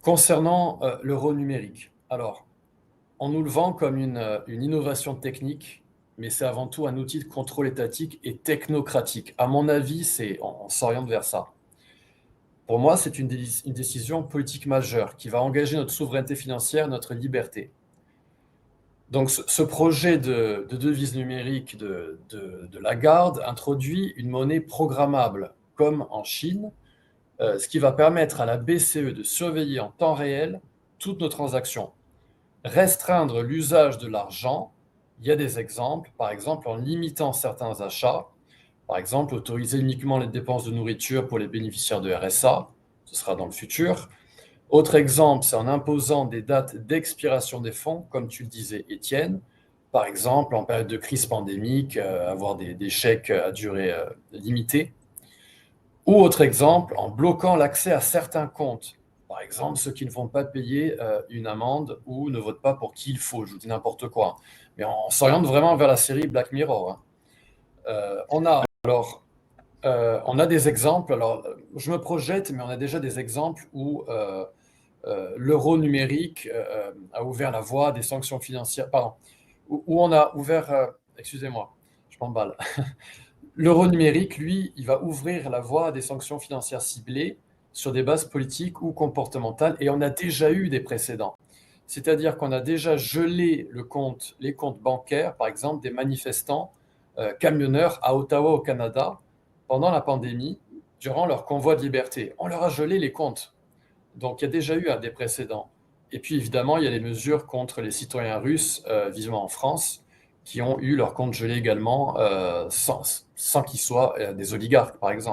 Concernant l'euro numérique, alors, on nous le vend comme une innovation technique, mais c'est avant tout un outil de contrôle étatique et technocratique. À mon avis, on s'oriente vers ça. Pour moi, c'est une décision politique majeure qui va engager notre souveraineté financière, notre liberté. Donc, ce projet de devise numérique de Lagarde introduit une monnaie programmable, comme en Chine, ce qui va permettre à la BCE de surveiller en temps réel toutes nos transactions. Restreindre l'usage de l'argent, il y a des exemples, par exemple en limitant certains achats, par exemple autoriser uniquement les dépenses de nourriture pour les bénéficiaires de RSA, ce sera dans le futur. Autre exemple, c'est en imposant des dates d'expiration des fonds, comme tu le disais, Étienne. Par exemple, en période de crise pandémique, avoir des chèques à durée limitée. Ou autre exemple, en bloquant l'accès à certains comptes. Par exemple, ceux qui ne vont pas payer une amende ou ne votent pas pour qui il faut. Je vous dis n'importe quoi. Mais on s'oriente vraiment vers la série Black Mirror, hein. On a des exemples. Alors, je me projette, mais on a déjà des exemples où l'euro numérique a ouvert la voie des sanctions financières. Pardon, où on a ouvert. Excusez-moi, je m'emballe. L'euro numérique, lui, il va ouvrir la voie à des sanctions financières ciblées sur des bases politiques ou comportementales, et on a déjà eu des précédents. C'est-à-dire qu'on a déjà gelé les comptes bancaires, par exemple, des manifestants camionneurs à Ottawa, au Canada, pendant la pandémie, durant leur convoi de liberté. On leur a gelé les comptes. Donc, il y a déjà eu des précédents. Et puis, évidemment, il y a les mesures contre les citoyens russes vivant en France qui ont eu leur compte gelé également sans qu'ils soient des oligarques, par exemple.